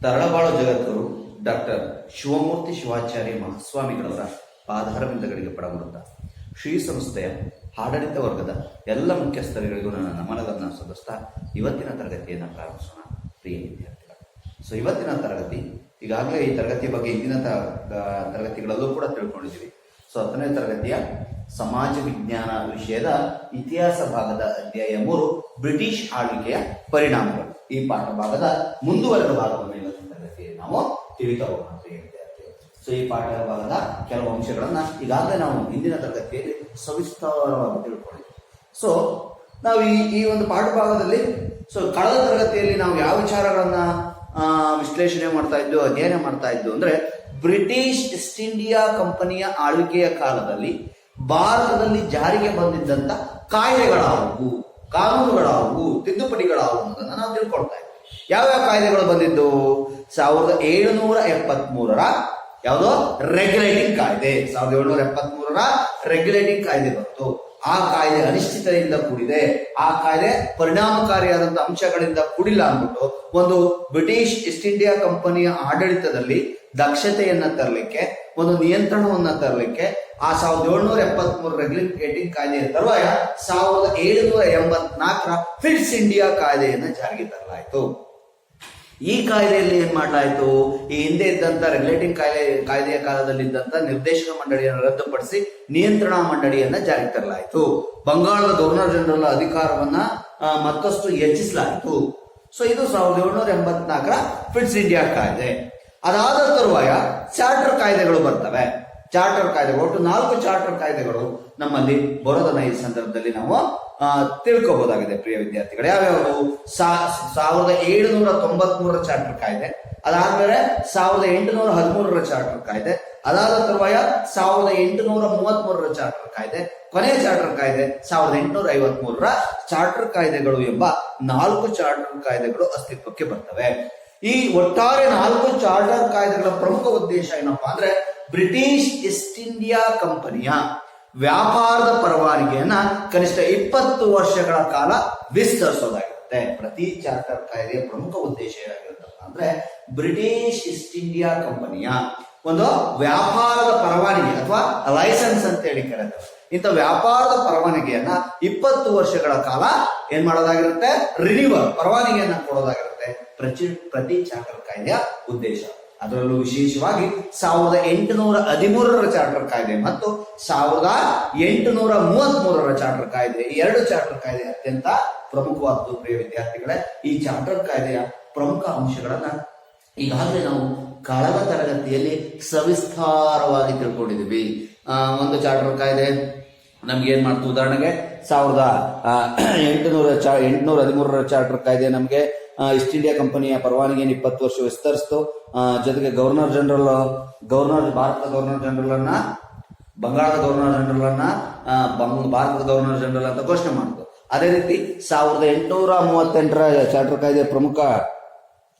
ತರಳಬಾಳು ಜಗದ್ಗುರು doctor Shivamurthy Shivacharya ಮಹಾಸ್ವಾಮಿಗಳವರ ಪಾದಾರವಿಂದಗಳಿಗೆ ಪಡಮರುತ್ತ Shri ಸಂಸ್ಥೆಯ ಆಡಳಿತ ವರ್ಗದ ಎಲ್ಲ ಮುಖ್ಯಸ್ಥರುಗಳಿಗೂ ನನ್ನ ನಮನಗಳನ್ನು ಸಲ್ಲಿಸ್ತಾ ಇವತ್ತಿನ ತರಗತಿಯನ್ನು ಪ್ರಾರಂಭಿಸೋಣ. ಪ್ರಿಯ ವಿದ್ಯಾರ್ಥಿಗಳು, ಇವತ್ತಿನ ತರಗತಿ ಈಗಾಗಲೇ ಈ ತರಗತಿಯ ಬಗ್ಗೆ ಇಂದಿನ ತರಗತಿಗಳಲ್ಲೂ ಕೂಡ ತಿಳ್ಕೊಂಡಿದ್ದೀವಿ. 10ನೇ ತರಗತಿಯ ಸಮಾಜ ವಿಜ್ಞಾನ ವಿಷಯದ ಇತಿಹಾಸ ಭಾಗದ ಅಧ್ಯಾಯ 3 ಬ್ರಿಟಿಷ್ ಆಳ್ವಿಕೆಯ ಪರಿಣಾಮಗಳು. ಈ ಪಾಠ ಭಾಗದ ಮುಂದುವರೆದ ಭಾಗವನ್ನು ಇವತ್ತಿನ ತರಗತಿಯಲ್ಲಿ ನಾವು ತಿಳಿತಾ ಹೋಗೋಣ. ಈ ಪಾಠದ ಭಾಗದ ಕೆಲವು ಅಂಶಗಳನ್ನ ಈಗಾಗಲೇ ನಾವು ಹಿಂದಿನ ತರಗತಿಯಲ್ಲಿ ಸವಿಸ್ತಾರವಾಗಿ ತಿಳ್ಕೊಂಡಿದ್ದೀವಿ. ನಾವು ಈ ಒಂದು ಪಾಠ ಭಾಗದಲ್ಲಿ ಕಳೆದ ತರಗತಿಯಲ್ಲಿ ನಾವು ಯಾವ ವಿಚಾರಗಳನ್ನ ವಿಶ್ಲೇಷಣೆ ಮಾಡ್ತಾ ಇದ್ದು, ಅಧ್ಯಯನ ಮಾಡ್ತಾ ಇದ್ದು ಅಂದ್ರೆ ಬ್ರಿಟಿಷ್ ಈಸ್ಟ್ ಇಂಡಿಯಾ ಕಂಪನಿಯ ಆಳ್ವಿಕೆಯ ಕಾಲದಲ್ಲಿ ಭಾರತದಲ್ಲಿ ಜಾರಿಗೆ ಬಂದಿದ್ದಂತ ಕಾಯ್ದೆಗಳಾವುವು, ಕಾನೂನುಗಳಾವುವು, ತಿದ್ದುಪಡಿಗಳಾವುವು ಅನ್ನೋದನ್ನ ನಾವು ತಿಳ್ಕೊಳ್ತಾ ಇದ್ವಿ. ಯಾವ್ಯಾವ ಕಾಯ್ದೆಗಳು ಬಂದಿದ್ದು? 1773ರ ಯಾವುದೋ ರೆಗ್ಯುಲೇಟಿಂಗ್ ಕಾಯ್ದೆ, 1773ರ ರೆಗ್ಯುಲೇಟಿಂಗ್ ಕಾಯ್ದೆ ಬಂತು. ಆ ಕಾಯ್ದೆ ಅನಿಶ್ಚಿತತೆಯಿಂದ ಕೂಡಿದೆ, ಆ ಕಾಯ್ದೆ ಪರಿಣಾಮಕಾರಿಯಾದಂತ ಅಂಶಗಳಿಂದ ಕೂಡಿಲ್ಲ ಅಂದ್ಬಿಟ್ಟು ಒಂದು ಬ್ರಿಟಿಷ್ ಈಸ್ಟ್ ಇಂಡಿಯಾ ಕಂಪನಿಯ ಆಡಳಿತದಲ್ಲಿ ದಕ್ಷತೆಯನ್ನ ತರಲಿಕ್ಕೆ, ಒಂದು ನಿಯಂತ್ರಣವನ್ನ ತರಲಿಕ್ಕೆ ಆ 1773 ರೆಗ್ಯುಲೇಟಿಂಗ್ ಕಾಯ್ದೆಯ ತರುವಾಯ 1784ರ ಫಿಟ್ಸ್ ಇಂಡಿಯಾ ಕಾಯ್ದೆಯನ್ನ ಜಾರಿಗೆ ತರಲಾಯಿತು. ಈ ಕಾಯ್ದೆಯಲ್ಲಿ ಏನ್ ಮಾಡಲಾಯಿತು? ಈ ಹಿಂದೆ ಇದ್ದಂತ ರೆಗ್ಯುಲೇಟಿಂಗ್ ಕಾಯ್ದೆಯ ಕಾಲದಲ್ಲಿ ಇದ್ದಂತ ನಿರ್ದೇಶಕ ಮಂಡಳಿಯನ್ನು ರದ್ದುಪಡಿಸಿ ನಿಯಂತ್ರಣಾ ಮಂಡಳಿಯನ್ನ ಜಾರಿಗೆ ತರಲಾಯಿತು. ಬಂಗಾಳದ ಗವರ್ನರ್ ಜನರಲ್ ಅಧಿಕಾರವನ್ನ ಮತ್ತಷ್ಟು ಹೆಚ್ಚಿಸಲಾಯಿತು. ಇದು 1784ರ ಫಿಟ್ಸ್ ಇಂಡಿಯಾ ಕಾಯ್ದೆ. ಅದಾದ ತರುವಾಯ ಚಾರ್ಟರ್ ಕಾಯ್ದೆಗಳು ಬರ್ತವೆ. ಚಾರ್ಟರ್ ಕಾಯ್ದೆಗಳು, ಒಟ್ಟು 4 ಚಾರ್ಟರ್ ಕಾಯ್ದೆಗಳು ನಮ್ಮಲ್ಲಿ ಬರೋದನ್ನ ಈ ಸಂದರ್ಭದಲ್ಲಿ ನಾವು ತಿಳ್ಕೋಬಹುದಾಗಿದೆ. ಪ್ರಿಯ ವಿದ್ಯಾರ್ಥಿಗಳು, ಯಾವ್ಯಾವುದು? 1793ರ ಚಾರ್ಟರ್ ಕಾಯ್ದೆ, ಅದಾದ್ಮೇಲೆ 1813ರ ಚಾರ್ಟರ್ ಕಾಯ್ದೆ, ಅದಾದ ತರುವಾಯ 1833ರ ಚಾರ್ಟರ್ ಕಾಯ್ದೆ, ಕೊನೆಯ ಚಾರ್ಟರ್ ಕಾಯ್ದೆ 1853ರ ಚಾರ್ಟರ್ ಕಾಯ್ದೆಗಳು ಎಂಬ 4 ಚಾರ್ಟರ್ ಕಾಯ್ದೆಗಳು ಅಸ್ತಿತ್ವಕ್ಕೆ ಬರ್ತವೆ. ಈ ಒಟ್ಟಾರೆ 4 ಚಾರ್ಟರ್ ಕಾಯ್ದೆಗಳ ಪ್ರಮುಖ ಉದ್ದೇಶ ಏನಪ್ಪಾ ಅಂದ್ರೆ ಬ್ರಿಟಿಷ್ ಈಸ್ಟ್ ಇಂಡಿಯಾ ಕಂಪನಿಯ ವ್ಯಾಪಾರದ ಪರವಾನಗಿಯನ್ನ ಕನಿಷ್ಠ 20 ವರ್ಷಗಳ ಕಾಲ ವಿಸ್ತರಿಸೋದಾಗಿರುತ್ತೆ. ಪ್ರತಿ ಚಾರ್ಟರ್ ಕಾಯ್ದೆಯ ಪ್ರಮುಖ ಉದ್ದೇಶ ಏನಾಗಿರುತ್ತಪ್ಪ ಅಂದ್ರೆ ಬ್ರಿಟಿಷ್ ಈಸ್ಟ್ ಇಂಡಿಯಾ ಕಂಪನಿಯ ಒಂದು ವ್ಯಾಪಾರದ ಪರವಾನಗಿ ಅಥವಾ ಲೈಸೆನ್ಸ್ ಅಂತ ಹೇಳಿ ಕರೀತಾರೆ. ಇಂಥ ವ್ಯಾಪಾರದ ಪರವಾನಗಿಯನ್ನ 20 ವರ್ಷಗಳ ಕಾಲ ಏನ್ ಮಾಡೋದಾಗಿರುತ್ತೆ? ರಿನ್ಯೂವಲ್, ಪರವಾನಗಿಯನ್ನ ಕೊಡೋದಾಗಿರುತ್ತೆ ಪ್ರತಿ ಚಾರ್ಟರ್ ಕಾಯ್ದೆಯ ಉದ್ದೇಶ. ಅದರಲ್ಲೂ ವಿಶೇಷವಾಗಿ 1813ರ ಚಾರ್ಟರ್ ಕಾಯ್ದೆ ಮತ್ತು 1833ರ ಚಾರ್ಟರ್ ಕಾಯ್ದೆ, ಈ 2 ಚಾರ್ಟರ್ ಕಾಯ್ದೆ ಅತ್ಯಂತ ಪ್ರಮುಖವಾದದ್ದು. ಪ್ರಿಯ ವಿದ್ಯಾರ್ಥಿಗಳೇ, ಈ ಚಾರ್ಟರ್ ಕಾಯ್ದೆಯ ಪ್ರಮುಖ ಅಂಶಗಳನ್ನ ಈಗಾಗಲೇ ನಾವು ಕಳೆದ ತರಗತಿಯಲ್ಲಿ ಸವಿಸ್ತಾರವಾಗಿ ತಿಳ್ಕೊಂಡಿದ್ದೀವಿ. ಒಂದು ಚಾರ್ಟರ್ ಕಾಯ್ದೆ ನಮ್ಗೆ ಏನ್ ಮಾಡ್ತು? ಉದಾಹರಣೆಗೆ 1813ರ ಚಾರ್ಟರ್ ಕಾಯ್ದೆ ನಮ್ಗೆ ಈಸ್ಟ್ ಇಂಡಿಯಾ ಕಂಪನಿಯ ಪರವಾನಗಿಯನ್ನು 20 ವರ್ಷ ವಿಸ್ತರಿಸಿತು. ಜೊತೆಗೆ ಭಾರತದ ಗವರ್ನರ್ ಜನರಲ್ ಅನ್ನ ಬಂಗಾಳದ ಗವರ್ನರ್ ಜನರಲ್ ಅನ್ನ ಭಾರತದ ಗವರ್ನರ್ ಜನರಲ್ ಅಂತ ಘೋಷಣೆ ಮಾಡಿತು. ಅದೇ ರೀತಿ 1838ರ ಚಾರ್ಟರ್ ಕಾಯ್ದೆಯ ಪ್ರಮುಖ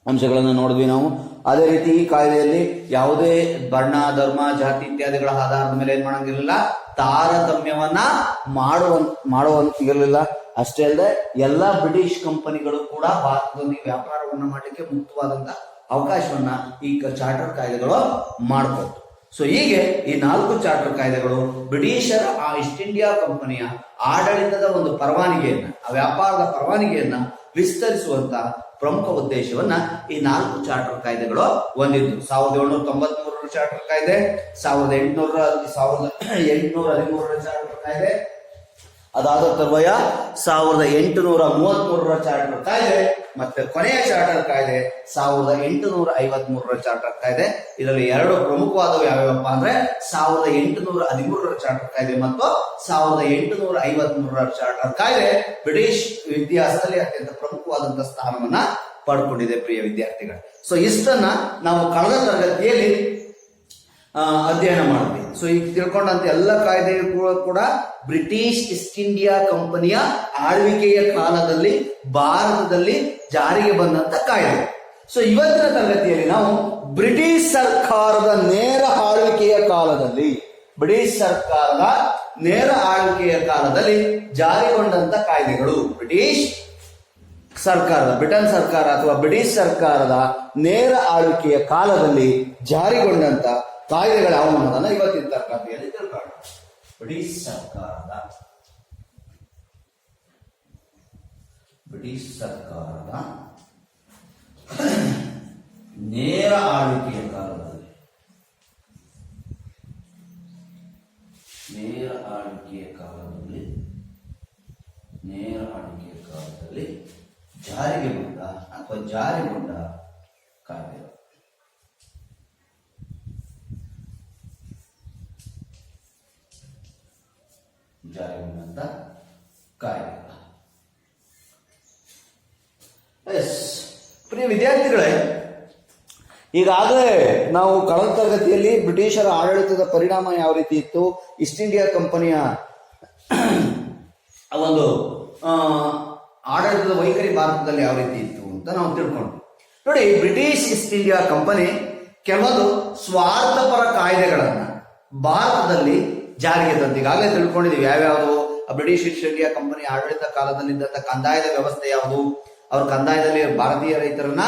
ಅಂಶಗಳನ್ನು ನೋಡಿದ್ವಿ ನಾವು. ಅದೇ ರೀತಿ ಈ ಕಾಯ್ದೆಯಲ್ಲಿ ಯಾವುದೇ ವರ್ಣ, ಧರ್ಮ, ಜಾತಿ ಇತ್ಯಾದಿಗಳ ಆಧಾರದ ಮೇಲೆ ಏನ್ ಮಾಡಂಗಿರಲಿಲ್ಲ, ತಾರತಮ್ಯವನ್ನ ಮಾಡುವಂತಿರಲಿಲ್ಲ. ಅಷ್ಟೇ ಅಲ್ಲದೆ ಎಲ್ಲಾ ಬ್ರಿಟಿಷ್ ಕಂಪನಿಗಳು ಕೂಡ ಭಾರತದೊಂದಿಗೆ ವ್ಯಾಪಾರವನ್ನ ಮಾಡಲಿಕ್ಕೆ ಮುಕ್ತವಾದಂತ ಅವಕಾಶವನ್ನ ಈ ಚಾರ್ಟರ್ ಕಾಯ್ದೆಗಳು ಮಾಡಬಹುದು. ಹೀಗೆ ಈ 4 ಚಾರ್ಟರ್ ಕಾಯ್ದೆಗಳು ಬ್ರಿಟಿಷರ ಆ ಈಸ್ಟ್ ಇಂಡಿಯಾ ಕಂಪನಿಯ ಆಡಳಿತದ ಒಂದು ಪರವಾನಗಿಯನ್ನ, ಆ ವ್ಯಾಪಾರದ ಪರವಾನಗಿಯನ್ನ ವಿಸ್ತರಿಸುವಂತ ಪ್ರಮುಖ ಉದ್ದೇಶವನ್ನ ಈ 4 ಚಾರ್ಟರ್ ಕಾಯ್ದೆಗಳು ಹೊಂದಿದ್ದು. 1793ರ ಚಾರ್ಟರ್ ಕಾಯ್ದೆ, 1813ರ ಚಾರ್ಟರ್ ಕಾಯ್ದೆ, ಅದಾದ ತರುವಾಯ 1833ರ ಚಾರ್ಟರ್ ಕಾಯ್ದೆ, ಮತ್ತೆ ಕೊನೆಯ ಚಾರ್ಟರ್ ಕಾಯ್ದೆ 1853ರ ಚಾರ್ಟರ್ ಕಾಯ್ದೆ. ಇದರಲ್ಲಿ 2 ಪ್ರಮುಖವಾದವು ಯಾವ್ಯಾವಪ್ಪ ಅಂದ್ರೆ 1813ರ ಚಾರ್ಟರ್ ಕಾಯ್ದೆ ಮತ್ತು 1853ರ ಚಾರ್ಟರ್ ಕಾಯ್ದೆ ಬ್ರಿಟಿಷ್ ಇತಿಹಾಸದಲ್ಲಿ ಅತ್ಯಂತ ಪ್ರಮುಖವಾದಂತಹ ಸ್ಥಾನವನ್ನ ಪಡ್ಕೊಂಡಿದೆ. ಪ್ರಿಯ ವಿದ್ಯಾರ್ಥಿಗಳು, ಇಷ್ಟನ್ನ ನಾವು ಕಳೆದ ತರಗತಿಯಲ್ಲಿ ಅಧ್ಯಯನ ಮಾಡಿದ್ವಿ. ಈಗ ತಿಳ್ಕೊಂಡಂತ ಎಲ್ಲ ಕಾಯ್ದೆಗಳು ಕೂಡ ಬ್ರಿಟಿಷ್ ಈಸ್ಟ್ ಇಂಡಿಯಾ ಕಂಪನಿಯ ಆಳ್ವಿಕೆಯ ಕಾಲದಲ್ಲಿ ಭಾರತದಲ್ಲಿ ಜಾರಿಗೆ ಬಂದಂತ ಕಾಯ್ದೆ. ಇವತ್ತಿನ ತರಗತಿಯಲ್ಲಿ ನಾವು ಬ್ರಿಟಿಷ್ ಸರ್ಕಾರದ ನೇರ ಆಳ್ವಿಕೆಯ ಕಾಲದಲ್ಲಿ, ಬ್ರಿಟಿಷ್ ಸರ್ಕಾರದ ನೇರ ಆಳ್ವಿಕೆಯ ಕಾಲದಲ್ಲಿ ಜಾರಿಗೊಂಡಂತ ಕಾಯ್ದೆಗಳು, ಬ್ರಿಟಿಷ್ ಬ್ರಿಟನ್ ಸರ್ಕಾರ ಅಥವಾ ಬ್ರಿಟಿಷ್ ಸರ್ಕಾರದ ನೇರ ಆಳ್ವಿಕೆಯ ಕಾಲದಲ್ಲಿ ಜಾರಿಗೊಂಡಂತ ಕಾಯ್ದೆಗಳ ಅವಮಾನನ ಇವತ್ತಿನ ತರಗತಿಯಲ್ಲಿ ತಿಳ್ಕೊಳ್ಳೋಣ. ಬ್ರಿಟಿಷ್ ಸರ್ಕಾರದ ನೇರ ಆಳ್ವಿಕೆಯ ಕಾಲದಲ್ಲಿ ನೇರ ಆಳ್ವಿಕೆಯ ಕಾಲದಲ್ಲಿ ಜಾರಿಗೊಂಡ ಕಾಯ್ದೆಗಳು. ಜಾರಿಗೊಂಡಂತ ಕಾಯ್ದೆಗಳು. ಪ್ರಿಯ ವಿದ್ಯಾರ್ಥಿಗಳೇ, ಈಗಾಗಲೇ ನಾವು ಕಳೆದ ತರಗತಿಯಲ್ಲಿ ಬ್ರಿಟಿಷರ ಆಡಳಿತದ ಪರಿಣಾಮ ಯಾವ ರೀತಿ ಇತ್ತು, ಈಸ್ಟ್ ಇಂಡಿಯಾ ಕಂಪನಿಯ ಒಂದು ಆಡಳಿತದ ವೈಖರಿ ಭಾರತದಲ್ಲಿ ಯಾವ ರೀತಿ ಇತ್ತು ಅಂತ ನಾವು ತಿಳ್ಕೊಂಡ್ವಿ. ನೋಡಿ, ಬ್ರಿಟಿಷ್ ಈಸ್ಟ್ ಇಂಡಿಯಾ ಕಂಪನಿ ಕೆಲವೊಂದು ಸ್ವಾರ್ಥಪರ ಕಾಯ್ದೆಗಳನ್ನ ಭಾರತದಲ್ಲಿ ಜಾರಿಗೆ ತಂದು ಈಗಾಗಲೇ ತಿಳ್ಕೊಂಡಿದ್ದೀವಿ. ಯಾವ್ಯಾವುದು? ಬ್ರಿಟಿಷ್ ಈಸ್ಟ್ ಇಂಡಿಯಾ ಕಂಪನಿ ಆಡಳಿತ ಕಾಲದಲ್ಲಿದ್ದಂಥ ಕಂದಾಯದ ವ್ಯವಸ್ಥೆ ಯಾವುದು, ಅವ್ರ ಕಂದಾಯದಲ್ಲಿ ಭಾರತೀಯ ರೈತರನ್ನ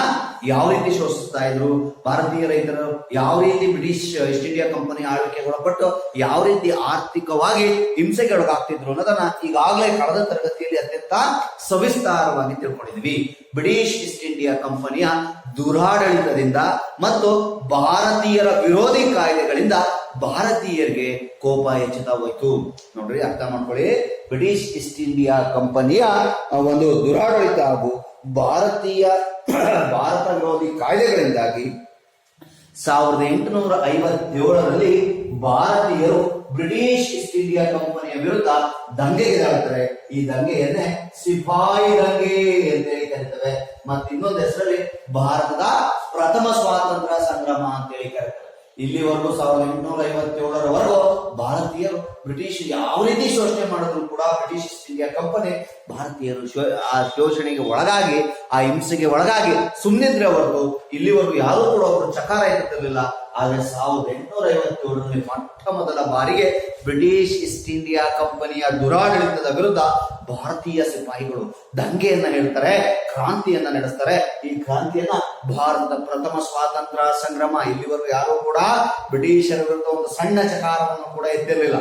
ಯಾವ ರೀತಿ ಶೋಷಿಸ್ತಾ ಇದ್ರು, ಭಾರತೀಯ ರೈತರು ಯಾವ ರೀತಿ ಬ್ರಿಟಿಷ್ ಈಸ್ಟ್ ಇಂಡಿಯಾ ಕಂಪನಿ ಆಳ್ವಿಕೆಗೆ ಒಳಪಟ್ಟು ಯಾವ ರೀತಿ ಆರ್ಥಿಕವಾಗಿ ಹಿಂಸೆಗೆ ಒಳಗಾಗ್ತಿದ್ರು ಅನ್ನೋದನ್ನ ಈಗಾಗಲೇ ಕಳೆದ ತರಗತಿಯಲ್ಲಿ ಅತ್ಯಂತ ಸವಿಸ್ತಾರವಾಗಿ ತಿಳ್ಕೊಂಡಿದ್ವಿ. ಬ್ರಿಟಿಷ್ ಈಸ್ಟ್ ಇಂಡಿಯಾ ಕಂಪನಿಯ ದುರಾಡಳಿತದಿಂದ ಮತ್ತು ಭಾರತೀಯರ ವಿರೋಧಿ ಕಾಯ್ದೆಗಳಿಂದ ಭಾರತೀಯರಿಗೆ ಕೋಪ ಹೆಚ್ಚುತ್ತಾ ಹೋಯ್ತು. ನೋಡ್ರಿ, ಅರ್ಥ ಮಾಡ್ಕೊಳ್ಳಿ. ಬ್ರಿಟಿಷ್ ಈಸ್ಟ್ ಇಂಡಿಯಾ ಕಂಪನಿಯ ಒಂದು ದುರಾಡಳಿತ ಹಾಗೂ ಭಾರತ ವಿರೋಧಿ ಕಾಯ್ದೆಗಳಿಂದಾಗಿ 1857ರಲ್ಲಿ ಭಾರತೀಯರು ಬ್ರಿಟಿಷ್ ಈಸ್ಟ್ ಇಂಡಿಯಾ ಕಂಪನಿಯ ವಿರುದ್ಧ ದಂಗೆಗಿದಾಡ್ತಾರೆ. ಈ ದಂಗೆಯನ್ನೇ ಸಿಪಾಯಿ ದಂಗೆ ಅಂತೇಳಿ ಕರೀತೇವೆ. ಮತ್ತೆ ಇನ್ನೊಂದು ಹೆಸರಲ್ಲಿ ಭಾರತದ ಪ್ರಥಮ ಸ್ವಾತಂತ್ರ್ಯ ಸಂಗ್ರಾಮ ಅಂತೇಳಿ ಕರೀತಾರೆ. ಇಲ್ಲಿವರೆಗೂ 1857ರವರೆಗೂ ಭಾರತೀಯರು ಬ್ರಿಟಿಷ್ ಯಾವ ರೀತಿ ಶೋಷಣೆ ಮಾಡಿದ್ರು ಕೂಡ ಬ್ರಿಟಿಷ್ ಈಸ್ಟ್ ಇಂಡಿಯಾ ಕಂಪನಿ ಭಾರತೀಯರು ಆ ಶೋಷಣೆಗೆ ಒಳಗಾಗಿ, ಆ ಹಿಂಸೆಗೆ ಒಳಗಾಗಿ ಸುಮ್ಮನಿದ್ರೆ ಹೊರತು ಇಲ್ಲಿವರೆಗೂ ಯಾರೂ ಕೂಡ ಒಬ್ಬರು ಚಕಾರ ಎತ್ತುತ್ತಿರಲಿಲ್ಲ. ಆದ್ರೆ 1857ರಲ್ಲಿ ಮೊಟ್ಟ ಮೊದಲ ಬಾರಿಗೆ ಬ್ರಿಟಿಷ್ ಈಸ್ಟ್ ಇಂಡಿಯಾ ಕಂಪನಿಯ ದುರಾಡಳಿತದ ವಿರುದ್ಧ ಭಾರತೀಯ ಸಿಪಾಯಿಗಳು ದಂಗೆಯನ್ನ ಹೇಳ್ತಾರೆ, ಕ್ರಾಂತಿಯನ್ನ ನಡೆಸ್ತಾರೆ. ಈ ಕ್ರಾಂತಿಯನ್ನ ಭಾರತದ ಪ್ರಥಮ ಸ್ವಾತಂತ್ರ್ಯ ಸಂಗ್ರಾಮ. ಇಲ್ಲಿವರೆಗೂ ಯಾರು ಕೂಡ ಬ್ರಿಟಿಷರ ವಿರುದ್ಧ ಒಂದು ಸಣ್ಣ ಚಕಾರವನ್ನು ಕೂಡ ಎತ್ತಿರಲಿಲ್ಲ.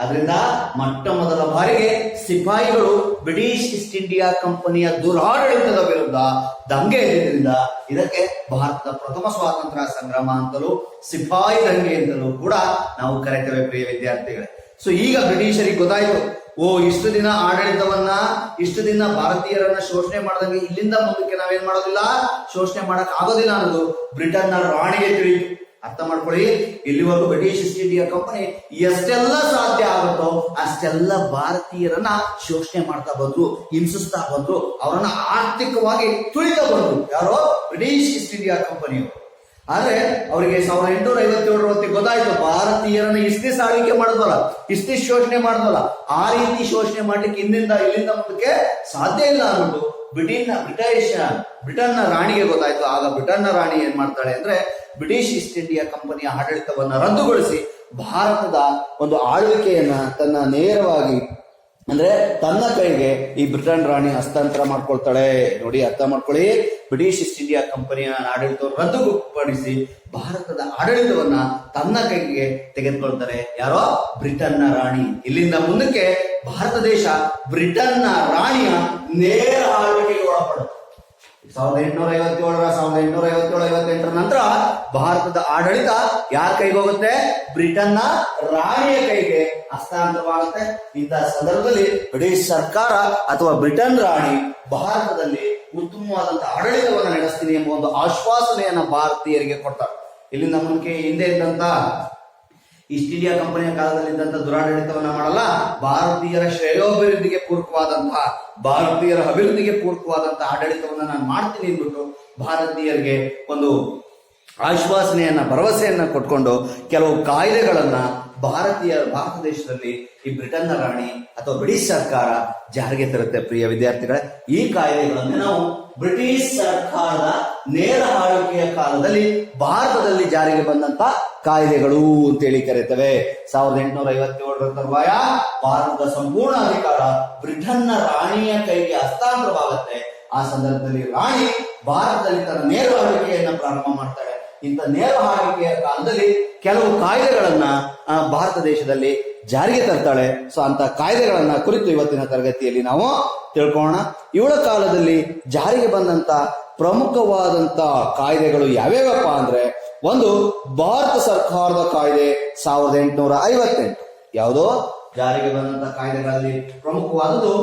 ಅದರಿಂದ ಮೊಟ್ಟ ಮೊದಲ ಬಾರಿಗೆ ಸಿಪಾಯಿಗಳು ಬ್ರಿಟಿಷ್ ಈಸ್ಟ್ ಇಂಡಿಯಾ ಕಂಪನಿಯ ದುರಾಡಳಿತದ ವಿರುದ್ಧ ದಂಗೆ ಎದ್ದಿದ್ದರಿಂದ ಇದಕ್ಕೆ ಭಾರತದ ಪ್ರಥಮ ಸ್ವಾತಂತ್ರ್ಯ ಸಂಗ್ರಾಮ ಅಂತಲೂ ಸಿಪಾಯಿ ದಂಗೆ ಅಂತಲೂ ಕೂಡ ನಾವು ಕರೆತೇವೆ ಪ್ರಿಯ ವಿದ್ಯಾರ್ಥಿಗಳೇ. ಸೊ ಈಗ ಬ್ರಿಟಿಷರಿಗೆ ಗೊತ್ತಾಯ್ತು, ಇಷ್ಟು ದಿನ ಆಡಳಿತವನ್ನ, ಇಷ್ಟು ದಿನ ಭಾರತೀಯರನ್ನ ಶೋಷಣೆ ಮಾಡದಂಗೆ ಇಲ್ಲಿಂದ ಮುಂದಕ್ಕೆ ನಾವೇನ್ ಮಾಡೋದಿಲ್ಲ, ಶೋಷಣೆ ಮಾಡಕ್ ಆಗೋದಿಲ್ಲ ಅನ್ನೋದು ಬ್ರಿಟನ್ನ ರಾಣಿಗೆ ತಿಳಿಯಿತು. ಅರ್ಥ ಮಾಡ್ಕೊಳ್ಳಿ, ಇಲ್ಲಿವರೆಗೂ ಬ್ರಿಟಿಷ್ ಈಸ್ಟ್ ಇಂಡಿಯಾ ಕಂಪನಿ ಎಷ್ಟೆಲ್ಲ ಸಾಧ್ಯ ಆಗುತ್ತೋ ಅಷ್ಟೆಲ್ಲ ಭಾರತೀಯರನ್ನ ಶೋಷಣೆ ಮಾಡ್ತಾ ಬಂದ್ರು, ಹಿಂಸಿಸ್ತಾ ಬಂದ್ರು, ಅವರನ್ನ ಆರ್ಥಿಕವಾಗಿ ತುಳಿತಾ ಬಂದ್ರು. ಯಾರೋ? ಬ್ರಿಟಿಷ್ ಈಸ್ಟ್ ಇಂಡಿಯಾ ಕಂಪನಿಯವರು. ಆದ್ರೆ ಅವರಿಗೆ 1857 ಹೊತ್ತಿಗೆ ಗೊತ್ತಾಯ್ತು, ಭಾರತೀಯರನ್ನ ಇಷ್ಟೇ ಆಳ್ವಿಕೆ ಮಾಡಿದ್ವಲ್ಲ, ಇಷ್ಟೇ ಶೋಷಣೆ ಮಾಡಿದ್ವಲ್ಲ, ಆ ರೀತಿ ಶೋಷಣೆ ಮಾಡ್ಲಿಕ್ಕೆ ಇಲ್ಲಿಂದ ಮುಂದಕ್ಕೆ ಸಾಧ್ಯ ಇಲ್ಲ ಅನ್ನೋದು ಬ್ರಿಟನ್ನ ರಾಣಿಗೆ ಗೊತ್ತಾಯ್ತು. ಆಗ ಬ್ರಿಟನ್ನ ರಾಣಿ ಏನ್ ಮಾಡ್ತಾಳೆ ಅಂದ್ರೆ, ಬ್ರಿಟಿಷ್ ಈಸ್ಟ್ ಇಂಡಿಯಾ ಕಂಪನಿಯ ಆಡಳಿತವನ್ನ ರದ್ದುಗೊಳಿಸಿ ಭಾರತದ ಒಂದು ಆಳ್ವಿಕೆಯನ್ನ ತನ್ನ ನೇರವಾಗಿ ಅಂದ್ರೆ ತನ್ನ ಕೈಗೆ ಈ ಬ್ರಿಟನ್ ರಾಣಿ ಹಸ್ತಾಂತರ ಮಾಡ್ಕೊಳ್ತಾಳೆ. ನೋಡಿ, ಅರ್ಥ ಮಾಡ್ಕೊಳ್ಳಿ. ಬ್ರಿಟಿಷ್ ಈಸ್ಟ್ ಇಂಡಿಯಾ ಕಂಪನಿಯ ಆಡಳಿತವನ್ನು ರದ್ದುಪಡಿಸಿ ಭಾರತದ ಆಡಳಿತವನ್ನ ತನ್ನ ಕೈಗೆ ತೆಗೆದುಕೊಳ್ತಾರೆ. ಯಾರೋ? ಬ್ರಿಟನ್ನ ರಾಣಿ. ಇಲ್ಲಿಂದ ಮುಂದಕ್ಕೆ ಭಾರತ ದೇಶ ಬ್ರಿಟನ್ನ ರಾಣಿಯ ನೇರ ಆಳ್ವಿಕೆಗೆ ಒಳಪಡುತ್ತೆ. 1857 ನಂತರ ಭಾರತದ ಆಡಳಿತ ಯಾರ ಕೈಗೆ ಹೋಗುತ್ತೆ? ಬ್ರಿಟನ್ನ ರಾಣಿಯ ಕೈಗೆ ಹಸ್ತಾಂತರವಾಗುತ್ತೆ. ಇಂತಹ ಸಂದರ್ಭದಲ್ಲಿ ಬ್ರಿಟಿಷ್ ಸರ್ಕಾರ ಅಥವಾ ಬ್ರಿಟನ್ ರಾಣಿ ಭಾರತದಲ್ಲಿ ಉತ್ತಮವಾದಂತಹ ಆಡಳಿತವನ್ನು ನಡೆಸ್ತೀನಿ ಎಂಬ ಒಂದು ಆಶ್ವಾಸನೆಯನ್ನ ಭಾರತೀಯರಿಗೆ ಕೊಡ್ತಾರೆ. ಇಲ್ಲಿಂದ ಮುಂದಕ್ಕೆ ಹಿಂದೆ ಇದ್ದಂತ ಈಸ್ಟ್ ಇಂಡಿಯಾ ಕಂಪನಿಯ ಕಾಲದಲ್ಲಿದ್ದಂತ ದುರಾಡಳಿತವನ್ನ ಮಾಡಲ್ಲ, ಭಾರತೀಯರ ಶ್ರೇಯೋಭಿವೃದ್ಧಿಗೆ ಪೂರಕವಾದಂತಹ, ಭಾರತೀಯರ ಅಭಿವೃದ್ಧಿಗೆ ಪೂರಕವಾದಂತಹ ಆಡಳಿತವನ್ನ ನಾನು ಮಾಡ್ತೀನಿ ಅಂದ್ಬಿಟ್ಟು ಭಾರತೀಯರಿಗೆ ಒಂದು ಆಶ್ವಾಸನೆಯನ್ನ, ಭರವಸೆಯನ್ನ ಕೊಟ್ಕೊಂಡು ಕೆಲವು ಕಾಯ್ದೆಗಳನ್ನ ಭಾರತ ದೇಶದಲ್ಲಿ ಈ ಬ್ರಿಟನ್ನ ರಾಣಿ ಅಥವಾ ಬ್ರಿಟಿಷ್ ಸರ್ಕಾರ ಜಾರಿಗೆ ತರುತ್ತೆ. ಪ್ರಿಯ ವಿದ್ಯಾರ್ಥಿಗಳೇ, ಈ ಕಾಯ್ದೆಗಳನ್ನು ನಾವು ಬ್ರಿಟಿಷ್ ಸರ್ಕಾರದ ನೇರ ಆಳ್ವಿಕೆಯ ಕಾಲದಲ್ಲಿ ಭಾರತದಲ್ಲಿ ಜಾರಿಗೆ ಬಂದಂತ ಕಾಯ್ದೆಗಳು ಅಂತೇಳಿ ಕರೀತೇವೆ. 1857 ತರುವಾಯ ಭಾರತದ ಸಂಪೂರ್ಣ ಅಧಿಕಾರ ಬ್ರಿಟನ್ನ ರಾಣಿಯ ಕೈಗೆ ಹಸ್ತಾಂತರವಾಗುತ್ತೆ. ಆ ಸಂದರ್ಭದಲ್ಲಿ ರಾಣಿ ಭಾರತದಲ್ಲಿ ತನ್ನ ನೇರ ಆಳ್ವಿಕೆಯನ್ನ ಪ್ರಾರಂಭ ಮಾಡ್ತಾಳೆ. ಇಂಥ ನೇರ ಆಳ್ವಿಕೆಯ ಕಾಲದಲ್ಲಿ ಕೆಲವು ಕಾಯ್ದೆಗಳನ್ನ ಭಾರತ ದೇಶದಲ್ಲಿ ಜಾರಿಗೆ ತರ್ತಾಳೆ. ಸೊ ಅಂತ ಕಾಯ್ದೆಗಳನ್ನ ಕುರಿತು ಇವತ್ತಿನ ತರಗತಿಯಲ್ಲಿ ನಾವು ತಿಳ್ಕೊಳ್ಳೋಣ. ಇವಳ ಕಾಲದಲ್ಲಿ ಜಾರಿಗೆ ಬಂದಂತ ಪ್ರಮುಖವಾದಂತ ಕಾಯ್ದೆಗಳು ಯಾವ್ಯಾವಪ್ಪ ಅಂದ್ರೆ, ಒಂದು ಭಾರತ ಸರ್ಕಾರದ ಕಾಯ್ದೆ 1858. ಯಾವುದೋ ಜಾರಿಗೆ ಬಂದಂತ ಕಾಯ್ದೆಗಳಲ್ಲಿ ಪ್ರಮುಖವಾದದ್ದು,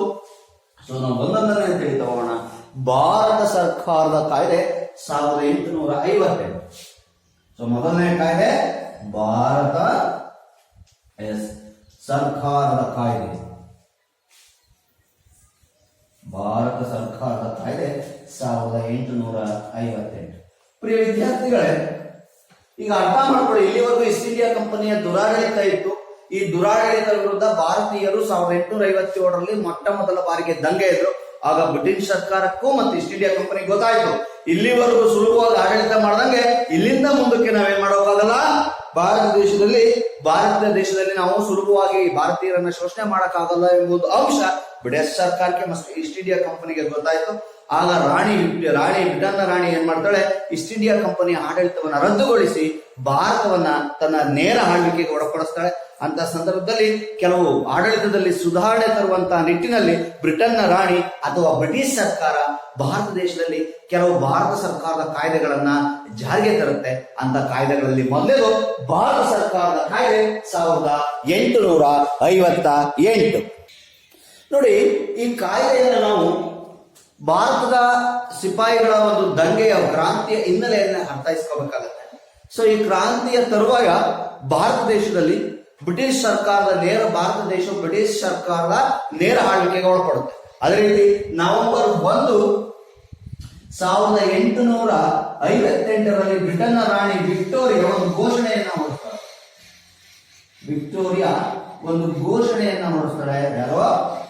ಸೊ ನಾವು ಒಂದೊಂದನ್ನೇ ಅಂತೇಳಿ ತಗೋಣ. ಭಾರತ ಸರ್ಕಾರದ ಕಾಯ್ದೆ 1858. ಸೊ ಮೊದಲನೇ ಕಾಯ್ದೆ ಭಾರತ ಸರ್ಕಾರದ ಕಾಯ್ದೆ, ಭಾರತ ಸರ್ಕಾರದ ಕಾಯ್ದೆ 1858. ಪ್ರಿಯ ವಿದ್ಯಾರ್ಥಿಗಳೇ, ಈಗ ಅರ್ಥ ಮಾಡ್ಕೊಳ್ಳಿ, ಇಲ್ಲಿವರೆಗೂ ಈಸ್ಟ್ ಇಂಡಿಯಾ ಕಂಪನಿಯ ದುರಾಡಳಿತ ಇತ್ತು. ಈ ದುರಾಡಳಿತದ ವಿರುದ್ಧ ಭಾರತೀಯರು 1857ರಲ್ಲಿ ಮೊಟ್ಟ ಮೊದಲ ಬಾರಿಗೆ ದಂಗೆ ಎದ್ರು. ಆಗ ಬ್ರಿಟಿಷ್ ಸರ್ಕಾರಕ್ಕೂ ಮತ್ತು ಈಸ್ಟ್ ಇಂಡಿಯಾ ಕಂಪನಿಗೆ ಗೊತ್ತಾಯ್ತು, ಇಲ್ಲಿವರೆಗೂ ಸುಲಭವಾಗಿ ಆಡಳಿತ ಮಾಡ್ದಂಗೆ ಇಲ್ಲಿಂದ ಮುಂದಕ್ಕೆ ನಾವೇನ್ ಮಾಡೋಕ್ಕಾಗಲ್ಲ, ಭಾರತ ದೇಶದಲ್ಲಿ ನಾವು ಸುಲಭವಾಗಿ ಭಾರತೀಯರನ್ನ ಶೋಷಣೆ ಮಾಡಕ್ಕಾಗಲ್ಲ ಎಂಬುದು ಅಂಶ ಬ್ರಿಟಿಷ್ ಸರ್ಕಾರಕ್ಕೆ ಮತ್ತು ಈಸ್ಟ್ ಇಂಡಿಯಾ ಕಂಪನಿಗೆ ಗೊತ್ತಾಯ್ತು. ಆಗ ಬ್ರಿಟನ್ನ ರಾಣಿ ಏನ್ ಮಾಡ್ತಾಳೆ, ಈಸ್ಟ್ ಇಂಡಿಯಾ ಕಂಪನಿಯ ಆಡಳಿತವನ್ನ ರದ್ದುಗೊಳಿಸಿ ಭಾರತವನ್ನ ತನ್ನ ನೇರ ಆಳ್ವಿಕೆಗೆ ಒಳಪಡಿಸ್ತಾಳೆ. ಅಂತ ಸಂದರ್ಭದಲ್ಲಿ ಕೆಲವು ಆಡಳಿತದಲ್ಲಿ ಸುಧಾರಣೆ ತರುವಂತಹ ನಿಟ್ಟಿನಲ್ಲಿ ಬ್ರಿಟನ್ನ ರಾಣಿ ಅಥವಾ ಬ್ರಿಟಿಷ್ ಸರ್ಕಾರ ಭಾರತ ದೇಶದಲ್ಲಿ ಕೆಲವು ಭಾರತ ಸರ್ಕಾರದ ಕಾಯ್ದೆಗಳನ್ನ ಜಾರಿಗೆ ತರುತ್ತೆ. ಅಂತ ಕಾಯ್ದೆಗಳಲ್ಲಿ ಮೊದಲೇದು ಭಾರತ ಸರ್ಕಾರದ ಕಾಯ್ದೆ 1858. ನೋಡಿ, ಈ ಕಾಯ್ದೆಯನ್ನು ನಾವು ಭಾರತದ ಸಿಪಾಯಿಗಳ ಒಂದು ದಂಗೆಯ ಕ್ರಾಂತಿಯ ಹಿನ್ನೆಲೆಯನ್ನು ಅರ್ಥೈಸ್ಕೋಬೇಕಾಗತ್ತೆ. ಸೊ ಈ ಕ್ರಾಂತಿಯ ತರುವಾಯ ಭಾರತ ದೇಶದಲ್ಲಿ ಬ್ರಿಟಿಷ್ ಸರ್ಕಾರದ ಬ್ರಿಟಿಷ್ ಸರ್ಕಾರದ ನೇರ ಆಳ್ವಿಕೆಗೆ ಒಳಪಡುತ್ತೆ. ಅದೇ ರೀತಿ ನವೆಂಬರ್ 1, 1858ರಲ್ಲಿ ಬ್ರಿಟನ್ನ ರಾಣಿ ವಿಕ್ಟೋರಿಯಾ ಒಂದು ಘೋಷಣೆಯನ್ನ ಹೊರಡಿಸ್ತಾಳೆ. ಯಾರೋ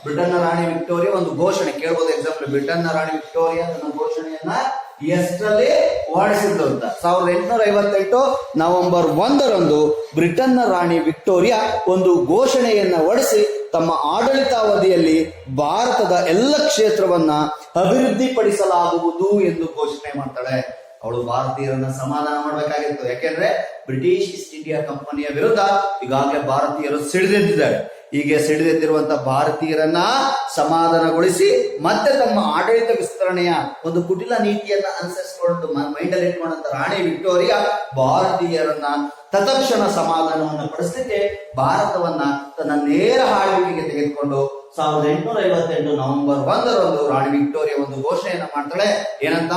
ಬ್ರಿಟನ್ನ ರಾಣಿ ವಿಕ್ಟೋರಿಯಾ ಒಂದು ಘೋಷಣೆ ಕೇಳ್ಬೋದು ಎಕ್ಸಾಂಪಲ್. ಬ್ರಿಟನ್ನ ರಾಣಿ ವಿಕ್ಟೋರಿಯಾ ತನ್ನ ಘೋಷಣೆಯನ್ನ ಎಷ್ಟರಲ್ಲಿ ಹೊರಡಿಸಿದ್ದು ಅಂತ 1858 ನವೆಂಬರ್ 1ರಂದು ಬ್ರಿಟನ್ನ ರಾಣಿ ವಿಕ್ಟೋರಿಯಾ ಒಂದು ಘೋಷಣೆಯನ್ನ ಹೊರಡಿಸಿ ತಮ್ಮ ಆಡಳಿತಾವಧಿಯಲ್ಲಿ ಭಾರತದ ಎಲ್ಲ ಕ್ಷೇತ್ರವನ್ನ ಅಭಿವೃದ್ಧಿಪಡಿಸಲಾಗುವುದು ಎಂದು ಘೋಷಣೆ ಮಾಡ್ತಾಳೆ. ಅವಳು ಭಾರತೀಯರನ್ನ ಸಮಾಧಾನ ಮಾಡಬೇಕಾಗಿತ್ತು. ಯಾಕೆಂದ್ರೆ ಬ್ರಿಟಿಷ್ ಈಸ್ಟ್ ಇಂಡಿಯಾ ಕಂಪನಿಯ ವಿರುದ್ಧ ಈಗಾಗಲೇ ಭಾರತೀಯರು ಸಿಡಿದೆದ್ದಿದ್ದಾರೆ. ಹೀಗೆ ಸಿಡಿದೆದ್ದಿರುವಂತ ಭಾರತೀಯರನ್ನ ಸಮಾಧಾನಗೊಳಿಸಿ ಮತ್ತೆ ತಮ್ಮ ಆಡಳಿತ ವಿಸ್ತರಣೆಯ ಒಂದು ಕುಟಿಲ ನೀತಿಯನ್ನ ಅನುಸರಿಸಿಕೊಂಡು ಮೈಂಡಲ್ಲಿ ಇಟ್ಕೊಂಡಂತ ರಾಣಿ ವಿಕ್ಟೋರಿಯಾ ಭಾರತೀಯರನ್ನ ತತ್ಕ್ಷಣ ಸಮಾಧಾನವನ್ನು ಪಡಿಸಲಿಕ್ಕೆ ಭಾರತವನ್ನ ತನ್ನ ನೇರ ಆಳ್ವಿಕೆಗೆ ತೆಗೆದುಕೊಂಡು 1858 ನವೆಂಬರ್ 1ರಂದು ರಾಣಿ ವಿಕ್ಟೋರಿಯಾ ಒಂದು ಘೋಷಣೆಯನ್ನ ಮಾಡ್ತಾಳೆ. ಏನಂತ,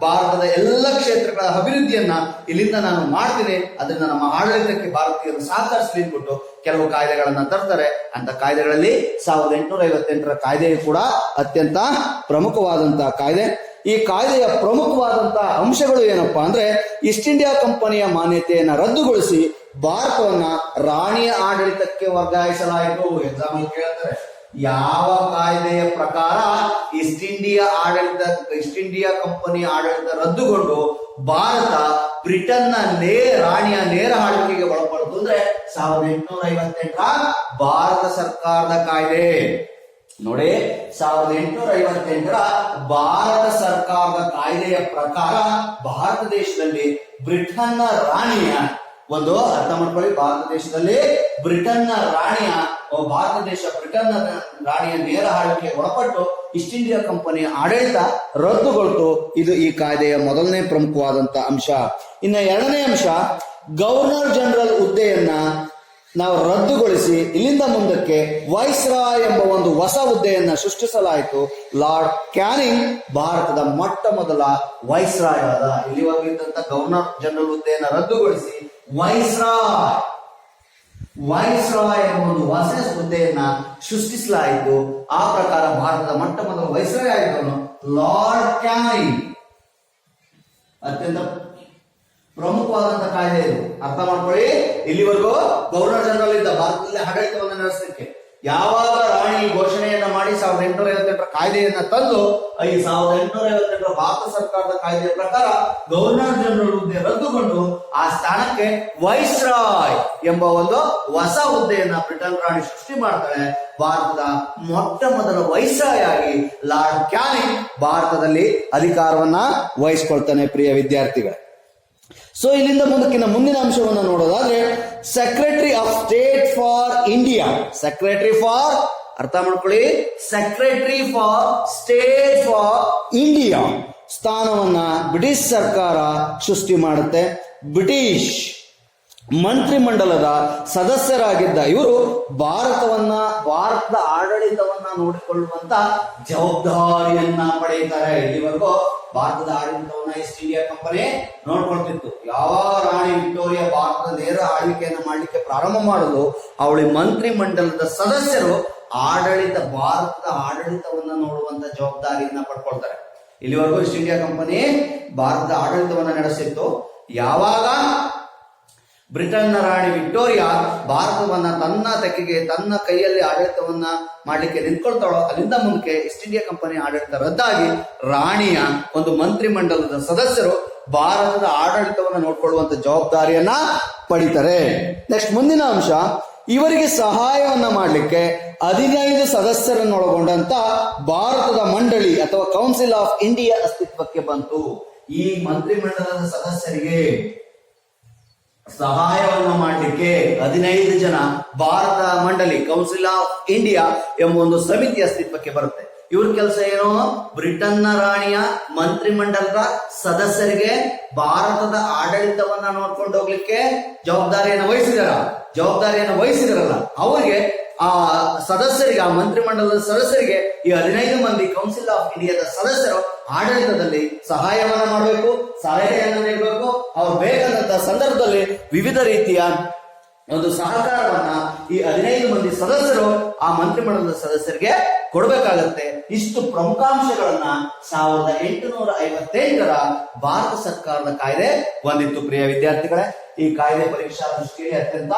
ಭಾರತದ ಎಲ್ಲ ಕ್ಷೇತ್ರಗಳ ಅಭಿವೃದ್ಧಿಯನ್ನ ಇಲ್ಲಿಂದ ನಾನು ಮಾಡ್ತೀನಿ, ಅದರಿಂದ ನಮ್ಮ ಆಡಳಿತಕ್ಕೆ ಭಾರತೀಯರು ಸಹಕರಿಸಲಿ ಅಂದ್ಬಿಟ್ಟು ಕೆಲವು ಕಾಯ್ದೆಗಳನ್ನ ತರ್ತಾರೆ. ಅಂತ ಕಾಯ್ದೆಗಳಲ್ಲಿ 1858ರ ಕಾಯ್ದೆಯು ಕೂಡ ಅತ್ಯಂತ ಪ್ರಮುಖವಾದಂತಹ ಕಾಯ್ದೆ. ಈ ಕಾಯ್ದೆಯ ಪ್ರಮುಖವಾದಂತಹ ಅಂಶಗಳು ಏನಪ್ಪಾ ಅಂದ್ರೆ, ಈಸ್ಟ್ ಇಂಡಿಯಾ ಕಂಪನಿಯ ಮಾನ್ಯತೆಯನ್ನ ರದ್ದುಗೊಳಿಸಿ ಭಾರತವನ್ನ ರಾಣಿಯ ಆಡಳಿತಕ್ಕೆ ವರ್ಗಾಯಿಸಲಾಯಿತು. ಎಕ್ಸಾಂಪಲ್ ಕೇಳ್ತಾರೆ, ಯಾವ ಕಾಯ್ದೆಯ ಪ್ರಕಾರ ಈಸ್ಟ್ ಇಂಡಿಯಾ ಕಂಪನಿ ಆಡಳಿತ ರದ್ದುಗೊಂಡು ಭಾರತ ಬ್ರಿಟನ್ನ ರಾಣಿಯ ನೇರ ಆಳ್ವಿಕೆಗೆ ಒಳಪಡುದು ಅಂದ್ರೆ 1858ರ ಭಾರತ ಸರ್ಕಾರದ ಕಾಯ್ದೆ. ನೋಡಿ, 1858ರ ಭಾರತ ಸರ್ಕಾರದ ಕಾಯ್ದೆಯ ಪ್ರಕಾರ ಭಾರತ ದೇಶದಲ್ಲಿ ಬ್ರಿಟನ್ನ ರಾಣಿಯ ಒಂದು ಅರ್ಥ ಮಾಡ್ಕೊಳ್ಳಿ, ಭಾರತ ದೇಶದಲ್ಲಿ ಬ್ರಿಟನ್ನ ರಾಣಿಯ ನೇರ ಆಳ್ವಿಕೆ ಒಳಪಟ್ಟು ಈಸ್ಟ್ ಇಂಡಿಯಾ ಕಂಪನಿಯ ಆಡಳಿತ ರದ್ದುಗೊಳ್ತು. ಇದು ಈ ಕಾಯ್ದೆಯ ಮೊದಲನೇ ಪ್ರಮುಖವಾದಂತ ಅಂಶ. ಇನ್ನು ಎರಡನೇ ಅಂಶ, ಗವರ್ನರ್ ಜನರಲ್ ಹುದ್ದೆಯನ್ನ ನಾವು ರದ್ದುಗೊಳಿಸಿ ಇಲ್ಲಿಂದ ಮುಂದಕ್ಕೆ ವೈಸ್ರಾಯ್ ಎಂಬ ಒಂದು ಹೊಸ ಹುದ್ದೆಯನ್ನ ಸೃಷ್ಟಿಸಲಾಯಿತು. ಲಾರ್ಡ್ ಕ್ಯಾನಿಂಗ್ ಭಾರತದ ಮೊಟ್ಟ ಮೊದಲ ವೈಸ್ರಾಯ್ ಆದ. ಇಲ್ಲಿವರೆಗಿದ್ದಂತ ಗವರ್ನರ್ ಜನರಲ್ ಹುದ್ದೆಯನ್ನ ರದ್ದುಗೊಳಿಸಿ ವೈಸ್ರಾಯ್ ಎಂಬ ಒಂದು ಹೊಸ ಹುದ್ದೆಯನ್ನ ಸೃಷ್ಟಿಸಲಾಯಿತು. ಆ ಪ್ರಕಾರ ಭಾರತದ ಮೊಟ್ಟ ಮೊದಲ ವೈಸ್ರಾಯ್ ಆಯಿತು ಲಾರ್ಡ್ ಕ್ಯಾನಿಂಗ್. ಅತ್ಯಂತ ಪ್ರಮುಖವಾದಂತಹ ಕಾಯ್ದೆ ಇದು, ಅರ್ಥ ಮಾಡ್ಕೊಳ್ಳಿ. ಇಲ್ಲಿವರೆಗೂ ಗವರ್ನರ್ ಜನರಲ್ ಇದ್ದ ಭಾರತದಲ್ಲಿ ಆಡಳಿತವನ್ನು ನಡೆಸಲಿಕ್ಕೆ. ಯಾವಾಗ ರಾಣಿ ಘೋಷಣೆಯನ್ನ ಮಾಡಿ 1858 ಕಾಯ್ದೆಯನ್ನ ತಂದು ಈ 1858 ಭಾರತ ಸರ್ಕಾರದ ಕಾಯ್ದೆಯ ಪ್ರಕಾರ ಗವರ್ನರ್ ಜನರಲ್ ಹುದ್ದೆ ರದ್ದುಗೊಂಡು ಆ ಸ್ಥಾನಕ್ಕೆ ವೈಸ್ರಾಯ್ ಎಂಬ ಒಂದು ಹೊಸ ಹುದ್ದೆಯನ್ನ ಬ್ರಿಟನ್ ರಾಣಿ ಸೃಷ್ಟಿ ಮಾಡ್ತಾಳೆ. ಭಾರತದ ಮೊಟ್ಟ ಮೊದಲ ವೈಸ್ರಾಯ್ ಆಗಿ ಲಾರ್ಡ್ ಕ್ಯಾನಿಂಗ್ ಭಾರತದಲ್ಲಿ ಅಧಿಕಾರವನ್ನ ವಹಿಸ್ಕೊಳ್ತಾನೆ. ಪ್ರಿಯ ವಿದ್ಯಾರ್ಥಿಗಳೇ, ಸೊ ಇಲ್ಲಿಂದ ಮುಂದಿನ ಅಂಶವನ್ನು ನೋಡೋದಾದ್ರೆ secretary of state for India, secretary for, ಅರ್ಥ ಮಾಡ್ಕೊಳ್ಳಿ, secretary for state for India ಸ್ಥಾನವನ್ನ ಬ್ರಿಟಿಷ್ ಸರ್ಕಾರ ಸೃಷ್ಟಿ ಮಾಡುತ್ತೆ. ಬ್ರಿಟಿಷ್ ಮಂತ್ರಿಮಂಡಲದ ಸದಸ್ಯರಾಗಿದ್ದ ಇವರು ಭಾರತದ ಆಡಳಿತವನ್ನ ನೋಡಿಕೊಳ್ಳುವಂತ ಜವಾಬ್ದಾರಿಯನ್ನ ಪಡೆಯುತ್ತಾರೆ. ಇಲ್ಲಿವರೆಗೂ ಭಾರತದ ಆಡಳಿತವನ್ನ ಈಸ್ಟ್ ಇಂಡಿಯಾ ಕಂಪನಿ ನೋಡ್ಕೊಳ್ತಿತ್ತು. ಯಾವಾಗ ರಾಣಿ ವಿಕ್ಟೋರಿಯಾ ಭಾರತದ ನೇರ ಆಳ್ವಿಕೆಯನ್ನ ಮಾಡ್ಲಿಕ್ಕೆ ಪ್ರಾರಂಭ ಮಾಡಲು ಅವಳಿ ಮಂತ್ರಿ ಮಂಡಲದ ಸದಸ್ಯರು ಭಾರತದ ಆಡಳಿತವನ್ನ ನೋಡುವಂತ ಜವಾಬ್ದಾರಿಯನ್ನ ಪಡ್ಕೊಳ್ತಾರೆ. ಇಲ್ಲಿವರೆಗೂ ಈಸ್ಟ್ ಇಂಡಿಯಾ ಕಂಪನಿ ಭಾರತದ ಆಡಳಿತವನ್ನ ನಡೆಸಿತ್ತು. ಯಾವಾಗ ಬ್ರಿಟನ್ನ ರಾಣಿ ವಿಕ್ಟೋರಿಯಾ ಭಾರತವನ್ನ ತನ್ನ ಕೈಯಲ್ಲಿ ಆಡಳಿತವನ್ನ ಮಾಡ್ಲಿಕ್ಕೆ ನಿಂತ್ಕೊಳ್ತಾಳೋ ಅಲ್ಲಿಂದ ಮುಂದಕ್ಕೆ ಈಸ್ಟ್ ಇಂಡಿಯಾ ಕಂಪನಿ ಆಡಳಿತ ರದ್ದಾಗಿ ರಾಣಿಯ ಒಂದು ಮಂತ್ರಿ ಮಂಡಲದ ಸದಸ್ಯರು ಭಾರತದ ಆಡಳಿತವನ್ನ ನೋಡ್ಕೊಳ್ಳುವಂತ ಜವಾಬ್ದಾರಿಯನ್ನ ಪಡಿತಾರೆ. ನೆಕ್ಸ್ಟ್ ಮುಂದಿನ ಅಂಶ, ಇವರಿಗೆ ಸಹಾಯವನ್ನ ಮಾಡಲಿಕ್ಕೆ 15 ಸದಸ್ಯರನ್ನೊಳಗೊಂಡಂತ ಭಾರತದ ಮಂಡಳಿ ಅಥವಾ ಕೌನ್ಸಿಲ್ ಆಫ್ ಇಂಡಿಯಾ ಅಸ್ತಿತ್ವಕ್ಕೆ ಬಂತು. ಈ ಮಂತ್ರಿಮಂಡಲದ ಸದಸ್ಯರಿಗೆ ಸಹಾಯವನ್ನ ಮಾಡಲಿಕ್ಕೆ 15 ಜನ ಭಾರತ ಮಂಡಳಿ ಕೌನ್ಸಿಲ್ ಆಫ್ ಇಂಡಿಯಾ ಎಂಬ ಒಂದು ಸಮಿತಿ ಅಸ್ತಿತ್ವಕ್ಕೆ ಬರುತ್ತೆ. ಇವ್ರ ಕೆಲಸ ಏನು? ಬ್ರಿಟನ್ನ ರಾಣಿಯ ಮಂತ್ರಿಮಂಡಲದ ಸದಸ್ಯರಿಗೆ ಭಾರತದ ಆಡಳಿತವನ್ನ ನೋಡ್ಕೊಂಡು ಹೋಗ್ಲಿಕ್ಕೆ ಜವಾಬ್ದಾರಿಯನ್ನು ವಹಿಸಿದಾರಲ್ಲ ಅವರಿಗೆ ಆ ಸದಸ್ಯರಿಗೆ, ಆ ಮಂತ್ರಿಮಂಡಲದ ಸದಸ್ಯರಿಗೆ ಈ 15 ಮಂದಿ ಕೌನ್ಸಿಲ್ ಆಫ್ ಇಂಡಿಯಾದ ಸದಸ್ಯರು ಆಡಳಿತದಲ್ಲಿ ಸಹಾಯವನ್ನ ಮಾಡಬೇಕು, ಸಲಹೆಯನ್ನು ನೀಡಬೇಕು. ಅವ್ರು ಬೇಕಾದಂತಹ ಸಂದರ್ಭದಲ್ಲಿ ವಿವಿಧ ರೀತಿಯ ಒಂದು ಸಹಕಾರವನ್ನ ಈ 15 ಮಂದಿ ಸದಸ್ಯರು ಆ ಮಂತ್ರಿಮಂಡಲದ ಸದಸ್ಯರಿಗೆ ಕೊಡಬೇಕಾಗತ್ತೆ. ಇಷ್ಟು ಪ್ರಮುಖಾಂಶಗಳನ್ನ 1858ರ ಭಾರತ ಸರ್ಕಾರದ ಕಾಯ್ದೆ ಹೊಂದಿತ್ತು. ಪ್ರಿಯ ವಿದ್ಯಾರ್ಥಿಗಳೇ, ಈ ಕಾಯ್ದೆ ಪರೀಕ್ಷಾ ದೃಷ್ಟಿಯಲ್ಲಿ ಅತ್ಯಂತ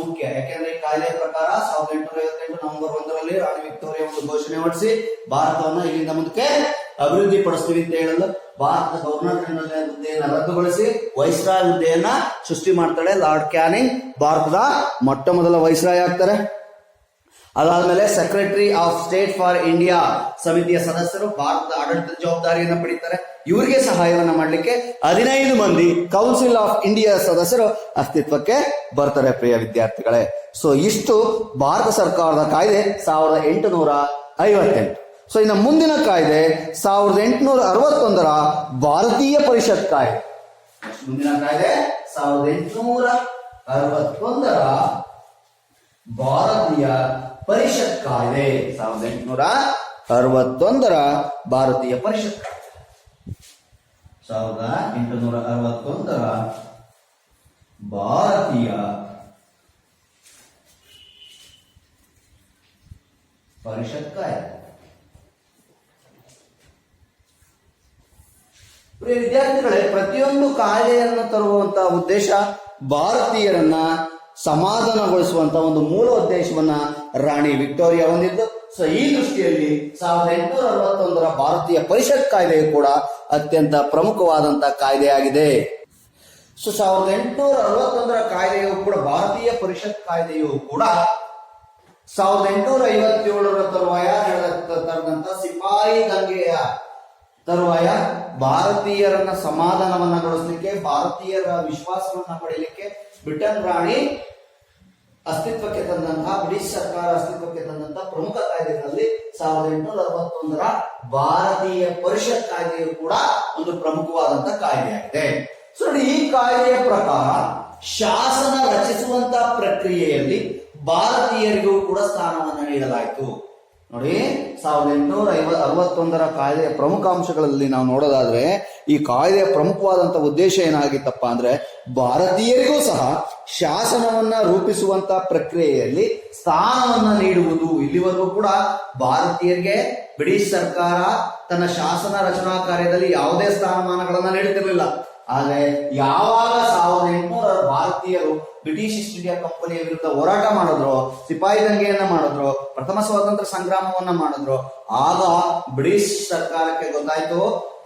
ಮುಖ್ಯ. ಯಾಕೆಂದ್ರೆ ಈ ಕಾಯ್ದೆ ಪ್ರಕಾರ 1858 ನವೆಂಬರ್ 1ರಲ್ಲಿ ರಾಣಿ ವಿಕ್ಟೋರಿಯಾ ಒಂದು ಘೋಷಣೆ ಹೊರಡಿಸಿ ಭಾರತವನ್ನ ಇಲ್ಲಿಂದ ಮುಂದಕ್ಕೆ ಅಭಿವೃದ್ಧಿ ಪಡಿಸ್ತೀವಿ ಅಂತ ಹೇಳಲು ಭಾರತದ ಗವರ್ನರ್ ಜನರಲ್ ಹುದ್ದೆಯನ್ನು ರದ್ದುಗೊಳಿಸಿ ವೈಸ್ರಾಯ್ ಹುದ್ದೆಯನ್ನ ಸೃಷ್ಟಿ ಮಾಡ್ತಾಳೆ. ಲಾರ್ಡ್ ಕ್ಯಾನಿಂಗ್ ಭಾರತದ ಮೊಟ್ಟ ಮೊದಲ ವೈಸ್ರಾಯ್ ಆಗ್ತಾರೆ. ಅದಾದ್ಮೇಲೆ secretary of state for India ಸಮಿತಿಯ ಸದಸ್ಯರು ಭಾರತದ ಆಡಳಿತದ ಜವಾಬ್ದಾರಿಯನ್ನು ಪಡೀತಾರೆ. ಇವರಿಗೆ ಸಹಾಯವನ್ನ ಮಾಡಲಿಕ್ಕೆ 15 ಮಂದಿ ಕೌನ್ಸಿಲ್ ಆಫ್ ಇಂಡಿಯಾ ಸದಸ್ಯರು ಅಸ್ತಿತ್ವಕ್ಕೆ ಬರ್ತಾರೆ. ಪ್ರಿಯ ವಿದ್ಯಾರ್ಥಿಗಳೇ, ಸೊ ಇಷ್ಟು ಭಾರತ ಸರ್ಕಾರದ ಕಾಯ್ದೆ 1858. ಸೊ ಇನ್ನು ಮುಂದಿನ ಕಾಯ್ದೆ 1861ರ ಭಾರತೀಯ ಪರಿಷತ್ ಕಾಯ್ದೆ. ಮುಂದಿನ ಕಾಯ್ದೆ 1861ರ ಭಾರತೀಯ ಪರಿಷತ್ ಕಾಯ್ದೆ. 1861ರ ಭಾರತೀಯ ಪರಿಷತ್ ಕಾಯ್ದೆ. 1861ರ ಭಾರತೀಯ ಪರಿಷತ್ ಕಾಯ್ದೆ. ಪ್ರಿಯ ವಿದ್ಯಾರ್ಥಿಗಳೇ, ಪ್ರತಿಯೊಂದು ಕಾಯ್ದೆಯನ್ನು ತರುವಂತಹ ಉದ್ದೇಶ ಭಾರತೀಯರನ್ನ ಸಮಾಧಾನಗೊಳಿಸುವಂತ ಒಂದು ಮೂಲ ಉದ್ದೇಶವನ್ನ ರಾಣಿ ವಿಕ್ಟೋರಿಯಾ ಹೊಂದಿದ್ದು. ಸೊ ಈ ದೃಷ್ಟಿಯಲ್ಲಿ 1861ರ ಭಾರತೀಯ ಪರಿಷತ್ ಕಾಯ್ದೆಯು ಕೂಡ ಅತ್ಯಂತ ಪ್ರಮುಖವಾದಂತಹ ಕಾಯ್ದೆಯಾಗಿದೆ. ಸೊ 1861ರ ಕಾಯ್ದೆಯು ಕೂಡ, ಭಾರತೀಯ ಪರಿಷತ್ ಕಾಯ್ದೆಯು ಕೂಡ 1857ರ ತರುವಾಯ ನಡೆದಂತ ಸಿಪಾಯಿ ದಂಗೆಯ ತರುವಾಯ ಭಾರತೀಯರನ್ನ ಸಮಾಧಾನವನ್ನಗೊಳಿಸಲಿಕ್ಕೆ, ಭಾರತೀಯರ ವಿಶ್ವಾಸವನ್ನ ಪಡೆಯಲಿಕ್ಕೆ ಬ್ರಿಟನ್ ರಾಣಿ ಅಸ್ತಿತ್ವಕ್ಕೆ ತಂದಂತಹ, ಬ್ರಿಟಿಷ್ ಸರ್ಕಾರ ಅಸ್ತಿತ್ವಕ್ಕೆ ತಂದಂತಹ ಪ್ರಮುಖ ಕಾಯ್ದೆಗಳಲ್ಲಿ 1861ರ ಭಾರತೀಯ ಪರಿಷತ್ ಕಾಯ್ದೆಯು ಕೂಡ ಒಂದು ಪ್ರಮುಖವಾದಂತಹ ಕಾಯ್ದೆಯಾಗಿದೆ. ಸೊ ನೋಡಿ, ಈ ಕಾಯ್ದೆಯ ಪ್ರಕಾರ ಶಾಸನ ರಚಿಸುವಂತಹ ಪ್ರಕ್ರಿಯೆಯಲ್ಲಿ ಭಾರತೀಯರಿಗೂ ಕೂಡ ಸ್ಥಾನವನ್ನು ನೀಡಲಾಯಿತು. ನೋಡಿ, 1861ರ ಕಾಯ್ದೆಯ ಪ್ರಮುಖ ಅಂಶಗಳಲ್ಲಿ ನಾವು ನೋಡೋದಾದ್ರೆ, ಈ ಕಾಯ್ದೆಯ ಪ್ರಮುಖವಾದಂತಹ ಉದ್ದೇಶ ಏನಾಗಿತ್ತಪ್ಪ ಅಂದ್ರೆ, ಭಾರತೀಯರಿಗೂ ಸಹ ಶಾಸನವನ್ನ ರೂಪಿಸುವಂತ ಪ್ರಕ್ರಿಯೆಯಲ್ಲಿ ಸ್ಥಾನವನ್ನ ನೀಡುವುದು. ಇಲ್ಲಿವರೆಗೂ ಕೂಡ ಭಾರತೀಯರಿಗೆ ಬ್ರಿಟಿಷ್ ಸರ್ಕಾರ ತನ್ನ ಶಾಸನ ರಚನಾ ಕಾರ್ಯದಲ್ಲಿ ಯಾವುದೇ ಸ್ಥಾನಮಾನಗಳನ್ನ ನೀಡುತ್ತಿರಲಿಲ್ಲ. ಆದ್ರೆ ಯಾವಾಗ 1800 ಭಾರತೀಯರು ಬ್ರಿಟಿಷ್ ಈಸ್ಟ್ ಇಂಡಿಯಾ ಕಂಪನಿಯ ವಿರುದ್ಧ ಹೋರಾಟ ಮಾಡಿದ್ರು, ಸಿಪಾಯಿ ದಂಗೆಯನ್ನ ಮಾಡಿದ್ರು, ಪ್ರಥಮ ಸ್ವಾತಂತ್ರ್ಯ ಸಂಗ್ರಾಮವನ್ನ ಮಾಡಿದ್ರು, ಆಗ ಬ್ರಿಟಿಷ್ ಸರ್ಕಾರಕ್ಕೆ ಗೊತ್ತಾಯ್ತು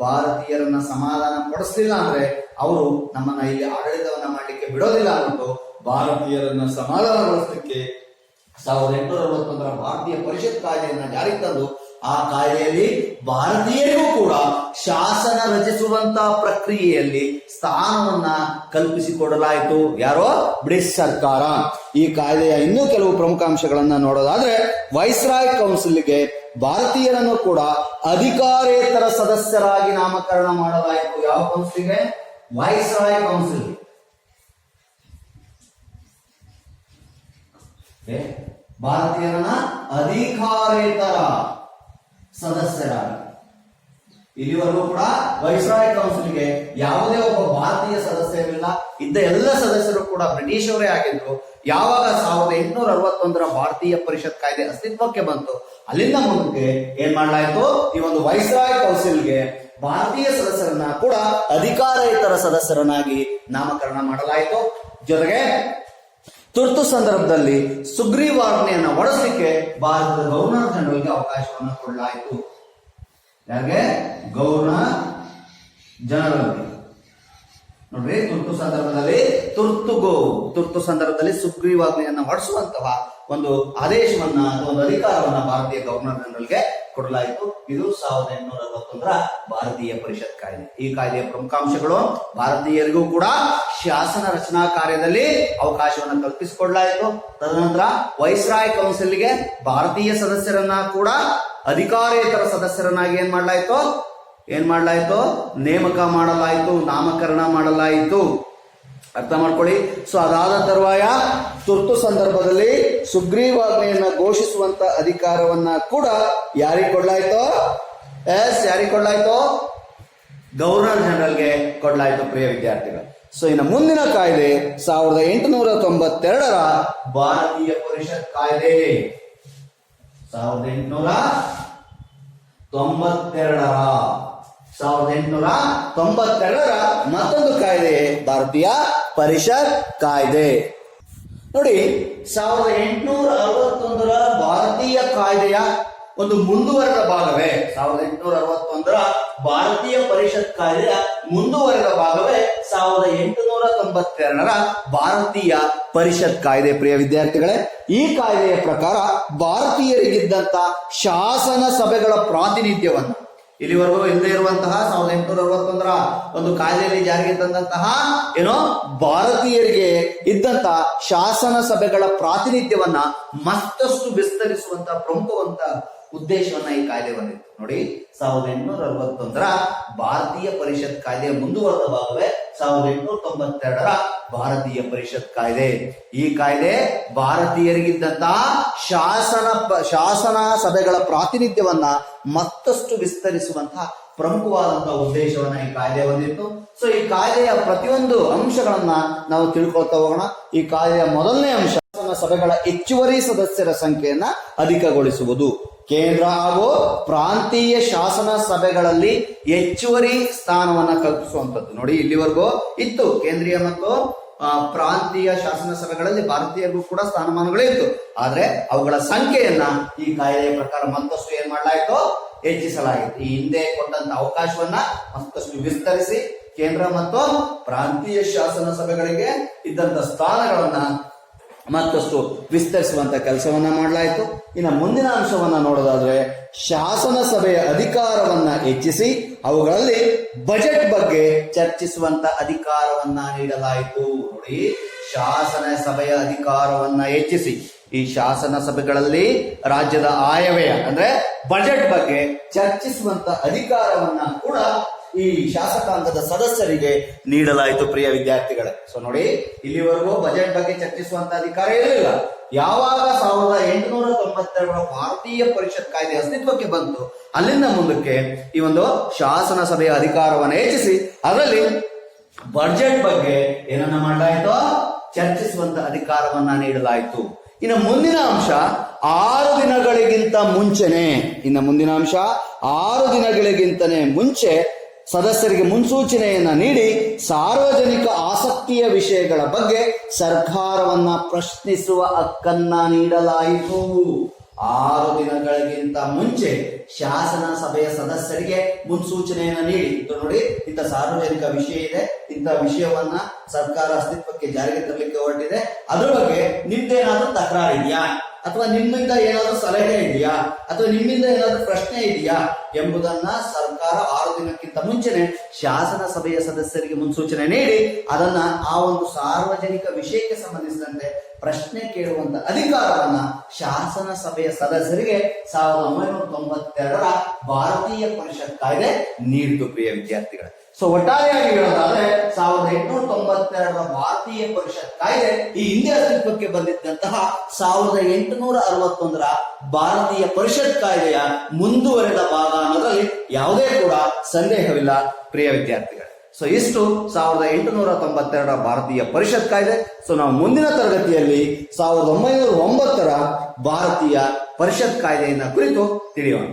ಭಾರತೀಯರನ್ನ ಸಮಾಧಾನ ಪಡಿಸ್ಲಿಲ್ಲ ಅಂದ್ರೆ ಅವರು ನಮ್ಮನ್ನ ಇಲ್ಲಿ ಆಡಳಿತವನ್ನ ಮಾಡ್ಲಿಕ್ಕೆ ಬಿಡೋದಿಲ್ಲ ಅಂದ್ಬಿಟ್ಟು ಭಾರತೀಯರನ್ನ ಸಮಾಧಾನಗೊಳಿಸಲಿಕ್ಕೆ 1861 ಭಾರತೀಯ ಪರಿಷತ್ ಕಾಯ್ದೆಯನ್ನ ಜಾರಿಗೆ ತಂದು ಆ ಕಾಯ್ದೆಯಲ್ಲಿ ಭಾರತೀಯರಿಗೂ ಕೂಡ ಶಾಸನ ರಚಿಸುವಂತಹ ಪ್ರಕ್ರಿಯೆಯಲ್ಲಿ ಸ್ಥಾನವನ್ನ ಕಲ್ಪಿಸಿಕೊಡಲಾಯಿತು. ಯಾರೋ ಬ್ರಿಟಿಷ್ ಸರ್ಕಾರ. ಈ ಕಾಯ್ದೆಯ ಇನ್ನೂ ಕೆಲವು ಪ್ರಮುಖ ಅಂಶಗಳನ್ನ ನೋಡೋದಾದ್ರೆ, ವೈಸ್ರಾಯ್ ಕೌನ್ಸಿಲ್ಗೆ ಭಾರತೀಯರನ್ನು ಕೂಡ ಅಧಿಕಾರೇತರ ಸದಸ್ಯರಾಗಿ ನಾಮಕರಣ ಮಾಡಲಾಯಿತು. ಯಾವ ಕೌನ್ಸಿಲ್ಗೆ? Viceroy council. ಭಾರತೀಯರನ್ನ ಅಧಿಕಾರೇತರ ಸದಸ್ಯರಾಗಿ. ಇಲ್ಲಿವರೆಗೂ ಕೂಡ ವೈಸ್ರಾಯ್ ಕೌನ್ಸಿಲ್ಗೆ ಯಾವುದೇ ಒಬ್ಬ ಭಾರತೀಯ ಸದಸ್ಯರಿಲ್ಲ. ಇದ್ದ ಎಲ್ಲ ಸದಸ್ಯರು ಕೂಡ ಬ್ರಿಟಿಷರೇ ಆಗಿದ್ರು. ಯಾವಾಗ 1861 ಭಾರತೀಯ ಪರಿಷತ್ ಕಾಯ್ದೆ ಅಸ್ತಿತ್ವಕ್ಕೆ ಬಂತು, ಅಲ್ಲಿಂದ ಮುಂದಕ್ಕೆ ಏನ್ ಮಾಡಲಾಯ್ತು, ಈ ಒಂದು ವೈಸ್ರಾಯ್ ಕೌನ್ಸಿಲ್ಗೆ ಭಾರತೀಯ ಸದಸ್ಯರನ್ನ ಕೂಡ ಅಧಿಕಾರೇತರ ಸದಸ್ಯರನ್ನಾಗಿ ನಾಮಕರಣ ಮಾಡಲಾಯಿತು. ಜೊತೆಗೆ ತುರ್ತು ಸಂದರ್ಭದಲ್ಲಿ ಸುಗ್ರೀವಾಜ್ಞೆಯನ್ನ ಹೊರಡಿಸಲಿಕ್ಕೆ ಭಾರತದ ಗವರ್ನರ್ ಜನರಲ್ಗೆ ಅವಕಾಶವನ್ನು ಕೊಡಲಾಯಿತು. ಯಾಕೆ? Governor general. ನೋಡ್ರಿ, ತುರ್ತು ಸಂದರ್ಭದಲ್ಲಿ ಸುಗ್ರೀವಾಜ್ಞೆಯನ್ನ ಹೊರಡಿಸುವಂತಹ ಒಂದು ಆದೇಶವನ್ನ ಅಥವಾ ಒಂದು ಅಧಿಕಾರವನ್ನ ಭಾರತೀಯ ಗವರ್ನರ್ ಜನರಲ್ಗೆ ಕೊಡಲಾಯಿತು. ಇದು 1861 ಭಾರತೀಯ ಪರಿಷತ್ ಕಾಯ್ದೆ. ಈ ಕಾಯ್ದೆಯ ಪ್ರಮುಖ ಅಂಶಗಳು: ಭಾರತೀಯರಿಗೂ ಕೂಡ ಶಾಸನ ರಚನಾ ಕಾರ್ಯದಲ್ಲಿ ಅವಕಾಶವನ್ನು ಕಲ್ಪಿಸಿಕೊಡಲಾಯಿತು. ತದನಂತರ ವೈಸ್ರಾಯ್ ಕೌನ್ಸಿಲ್ಗೆ ಭಾರತೀಯ ಸದಸ್ಯರನ್ನ ಕೂಡ ಅಧಿಕಾರೇತರ ಸದಸ್ಯರನ್ನಾಗಿ ಏನ್ ಮಾಡಲಾಯಿತು, ನೇಮಕ ಮಾಡಲಾಯಿತು, ನಾಮಕರಣ ಮಾಡಲಾಯಿತು. ಅರ್ಥ ಮಾಡ್ಕೊಳ್ಳಿ. ಸೊ ಅದಾದ ತರುವಾಯ ತುರ್ತು ಸಂದರ್ಭದಲ್ಲಿ ಸುಗ್ರೀವಾಜ್ಞೆಯನ್ನ ಘೋಷಿಸುವಂತ ಅಧಿಕಾರವನ್ನ ಕೂಡ ಯಾರಿಗೆ ಕೊಡ್ಲಾಯ್ತು? ಯಾರಿಗೆ ಕೊಡ್ಲಾಯ್ತು? ಗವರ್ನರ್ ಜನರಲ್ಗೆ ಕೊಡ್ಲಾಯ್ತು. ಪ್ರಿಯ ವಿದ್ಯಾರ್ಥಿಗಳು, ಸೊ ಇನ್ನು ಮುಂದಿನ ಕಾಯ್ದೆ 1892 ಭಾರತೀಯ ಪರಿಷತ್ ಕಾಯ್ದೆ. 1892 ಮತ್ತೊಂದು ಕಾಯ್ದೆ ಭಾರತೀಯ ಪರಿಷತ್ ಕಾಯ್ದೆ. ನೋಡಿ, 1861 ಭಾರತೀಯ ಕಾಯ್ದೆಯ ಒಂದು ಮುಂದುವರೆದ ಭಾಗವೇ 1861 ಭಾರತೀಯ ಪರಿಷತ್ ಕಾಯ್ದೆಯ ಮುಂದುವರೆದ ಭಾಗವೇ 1892 ಭಾರತೀಯ ಪರಿಷತ್ ಕಾಯ್ದೆ. ಪ್ರಿಯ ವಿದ್ಯಾರ್ಥಿಗಳೇ, ಈ ಕಾಯ್ದೆಯ ಪ್ರಕಾರ ಭಾರತೀಯರಿಗಿದ್ದಂತ ಶಾಸನ ಸಭೆಗಳ ಪ್ರಾತಿನಿಧ್ಯವನ್ನು ಇಲ್ಲಿವರೆಗೂ ಇಲ್ಲದೆ ಇರುವಂತಹ 1861 ಒಂದು ಕಾಯ್ದೆಯಲ್ಲಿ ಜಾರಿಗೆ ತಂದಂತಹ ಭಾರತೀಯರಿಗೆ ಇದ್ದಂತಹ ಶಾಸನ ಸಭೆಗಳ ಪ್ರಾತಿನಿಧ್ಯವನ್ನ ಮತ್ತಷ್ಟು ವಿಸ್ತರಿಸುವಂತಹ ಪ್ರಮುಖವಂತ ಉದ್ದೇಶವನ್ನ ಈ ಕಾಯ್ದೆ ಹೊಂದಿತ್ತು. ನೋಡಿ, 1861 ಭಾರತೀಯ ಪರಿಷತ್ ಕಾಯ್ದೆಯ ಮುಂದುವರೆದ ಭಾಗವೇ 1892 ಭಾರತೀಯ ಪರಿಷತ್ ಕಾಯ್ದೆ. ಈ ಕಾಯ್ದೆ ಭಾರತೀಯರಿಗಿದ್ದಂತಹ ಶಾಸನ ಸಭೆಗಳ ಪ್ರಾತಿನಿಧ್ಯವನ್ನ ಮತ್ತಷ್ಟು ವಿಸ್ತರಿಸುವಂತಹ ಪ್ರಮುಖವಾದಂತಹ ಉದ್ದೇಶವನ್ನ ಈ ಕಾಯ್ದೆ ಹೊಂದಿತ್ತು. ಸೊ ಈ ಕಾಯ್ದೆಯ ಪ್ರತಿಯೊಂದು ಅಂಶಗಳನ್ನ ನಾವು ತಿಳ್ಕೊಳ್ತಾ ಹೋಗೋಣ. ಈ ಕಾಯ್ದೆಯ ಮೊದಲನೇ ಅಂಶ, ಸಭೆಗಳ ಹೆಚ್ಚುವರಿ ಸದಸ್ಯರ ಸಂಖ್ಯೆಯನ್ನ ಅಧಿಕಗೊಳಿಸುವುದು. ಕೇಂದ್ರ ಹಾಗೂ ಪ್ರಾಂತೀಯ ಶಾಸನ ಸಭೆಗಳಲ್ಲಿ ಹೆಚ್ಚುವರಿ ಸ್ಥಾನವನ್ನ ಕಲ್ಪಿಸುವಂತದ್ದು. ನೋಡಿ, ಇಲ್ಲಿವರೆಗೂ ಇತ್ತು ಕೇಂದ್ರೀಯ ಮತ್ತು ಪ್ರಾಂತೀಯ ಶಾಸನ ಸಭೆಗಳಲ್ಲಿ ಭಾರತೀಯರಿಗೂ ಕೂಡ ಸ್ಥಾನಮಾನಗಳೇ ಇತ್ತು. ಆದ್ರೆ ಅವುಗಳ ಸಂಖ್ಯೆಯನ್ನ ಈ ಕಾಯ್ದೆಯ ಪ್ರಕಾರ ಮತ್ತಷ್ಟು ಏನ್ ಮಾಡಲಾಯಿತು, ಹೆಚ್ಚಿಸಲಾಗಿತ್ತು. ಈ ಹಿಂದೆ ಕೊಟ್ಟಂತ ಅವಕಾಶವನ್ನ ಮತ್ತಷ್ಟು ವಿಸ್ತರಿಸಿ ಕೇಂದ್ರ ಮತ್ತು ಪ್ರಾಂತೀಯ ಶಾಸನ ಸಭೆಗಳಿಗೆ ಇದ್ದಂತ ಸ್ಥಾನಗಳನ್ನ ಮತ್ತಷ್ಟು ವಿಸ್ತರಿಸುವಂತ ಕೆಲಸವನ್ನ ಮಾಡಲಾಯಿತು. ಇನ್ನು ಮುಂದಿನ ಅಂಶವನ್ನ ನೋಡೋದಾದ್ರೆ, ಶಾಸನ ಸಭೆಯ ಅಧಿಕಾರವನ್ನ ಹೆಚ್ಚಿಸಿ ಅವುಗಳಲ್ಲಿ ಬಜೆಟ್ ಬಗ್ಗೆ ಚರ್ಚಿಸುವಂತ ಅಧಿಕಾರವನ್ನ ನೀಡಲಾಯಿತು. ನೋಡಿ, ಶಾಸನ ಸಭೆಯ ಅಧಿಕಾರವನ್ನ ಹೆಚ್ಚಿಸಿ ಈ ಶಾಸನ ಸಭೆಗಳಲ್ಲಿ ರಾಜ್ಯದ ಆಯವ್ಯಯ ಅಂದ್ರೆ ಬಜೆಟ್ ಬಗ್ಗೆ ಚರ್ಚಿಸುವಂತ ಅಧಿಕಾರವನ್ನ ಕೂಡ ಈ ಶಾಸಕಾಂಗದ ಸದಸ್ಯರಿಗೆ ನೀಡಲಾಯಿತು. ಪ್ರಿಯ ವಿದ್ಯಾರ್ಥಿಗಳೇ, ಸೊ ನೋಡಿ, ಇಲ್ಲಿವರೆಗೂ ಬಜೆಟ್ ಬಗ್ಗೆ ಚರ್ಚಿಸುವಂತ ಅಧಿಕಾರ ಇರಲಿಲ್ಲ. ಯಾವಾಗ 1892 ಭಾರತೀಯ ಪರಿಷತ್ ಕಾಯ್ದೆ ಅಸ್ತಿತ್ವಕ್ಕೆ ಬಂತು, ಅಲ್ಲಿಂದ ಮುಂದಕ್ಕೆ ಈ ಒಂದು ಶಾಸನ ಸಭೆಯ ಅಧಿಕಾರವನ್ನು ಹೆಚ್ಚಿಸಿ ಅದರಲ್ಲಿ ಬಜೆಟ್ ಬಗ್ಗೆ ಏನನ್ನ ಮಾಡಲಾಯಿತು, ಚರ್ಚಿಸುವಂತ ಅಧಿಕಾರವನ್ನ ನೀಡಲಾಯಿತು. ಇನ್ನು ಮುಂದಿನ ಅಂಶ 6 ದಿನಗಳಿಗಿಂತ ಮುಂಚೆನೆ ಮುಂಚೆ ಸದಸ್ಯರಿಗೆ ಮುನ್ಸೂಚನೆಯನ್ನ ನೀಡಿ ಸಾರ್ವಜನಿಕ ಆಸಕ್ತಿಯ ವಿಷಯಗಳ ಬಗ್ಗೆ ಸರ್ಕಾರವನ್ನ ಪ್ರಶ್ನಿಸುವ ಹಕ್ಕನ್ನ ನೀಡಲಾಯಿತು. 6 ದಿನಗಳಿಗಿಂತ ಮುಂಚೆ ಶಾಸನ ಸಭೆಯ ಸದಸ್ಯರಿಗೆ ಮುನ್ಸೂಚನೆಯನ್ನ ನೀಡಿ, ನೋಡಿ ಇಂಥ ಸಾರ್ವಜನಿಕ ವಿಷಯ ಇದೆ, ಇಂಥ ವಿಷಯವನ್ನ ಸರ್ಕಾರ ಅಸ್ತಿತ್ವಕ್ಕೆ ಜಾರಿಗೆ ತರಲಿಕ್ಕೆ ಹೊರಟಿದೆ, ಅದ್ರ ಬಗ್ಗೆ ನಿಮ್ದೇನಾದ್ರೂ ತಕರಾರು ಇದೆಯಾ, ಅಥವಾ ನಿಮ್ಮಿಂದ ಏನಾದ್ರೂ ಸಲಹೆ ಇದೆಯಾ, ಅಥವಾ ನಿಮ್ಮಿಂದ ಏನಾದ್ರೂ ಪ್ರಶ್ನೆ ಇದೆಯಾ ಎಂಬುದನ್ನ ಸರ್ಕಾರ 6 ದಿನಕ್ಕಿಂತ ಮುಂಚೆನೆ ಶಾಸನ ಸಭೆಯ ಸದಸ್ಯರಿಗೆ ಮುನ್ಸೂಚನೆ ನೀಡಿ ಅದನ್ನ ಆ ಒಂದು ಸಾರ್ವಜನಿಕ ವಿಷಯಕ್ಕೆ ಸಂಬಂಧಿಸಿದಂತೆ ಪ್ರಶ್ನೆ ಕೇಳುವಂತ ಅಧಿಕಾರವನ್ನ ಶಾಸನ ಸಭೆಯ ಸದಸ್ಯರಿಗೆ 1992ರ ಭಾರತೀಯ ಪರಿಷತ್ ಕಾಯ್ದೆ ನೀಡಿತು. ಪ್ರಿಯ ವಿದ್ಯಾರ್ಥಿಗಳೇ, ಸೊ ಒಟ್ಟಾರೆಯಾಗಿ ಹೇಳೋದಾದ್ರೆ 1892ರ ಭಾರತೀಯ ಪರಿಷತ್ ಕಾಯ್ದೆ ಈ ಹಿಂದೆ ಅಸ್ತಿತ್ವಕ್ಕೆ ಬಂದಿದ್ದಂತಹ 1861ರ ಭಾರತೀಯ ಪರಿಷತ್ ಕಾಯ್ದೆಯ ಮುಂದುವರೆದ ಭಾಗ ಅನ್ನೋದ್ರಲ್ಲಿ ಯಾವುದೇ ಕೂಡ ಸಂದೇಹವಿಲ್ಲ. ಪ್ರಿಯ ವಿದ್ಯಾರ್ಥಿಗಳೇ, ಸೊ ಇಷ್ಟು 1892ರ ಭಾರತೀಯ ಪರಿಷತ್ ಕಾಯ್ದೆ. ಸೊ ನಾವು ಮುಂದಿನ ತರಗತಿಯಲ್ಲಿ 1909ರ ಭಾರತೀಯ ಪರಿಷತ್ ಕಾಯ್ದೆಯನ್ನ ಕುರಿತು ತಿಳಿಯೋಣ.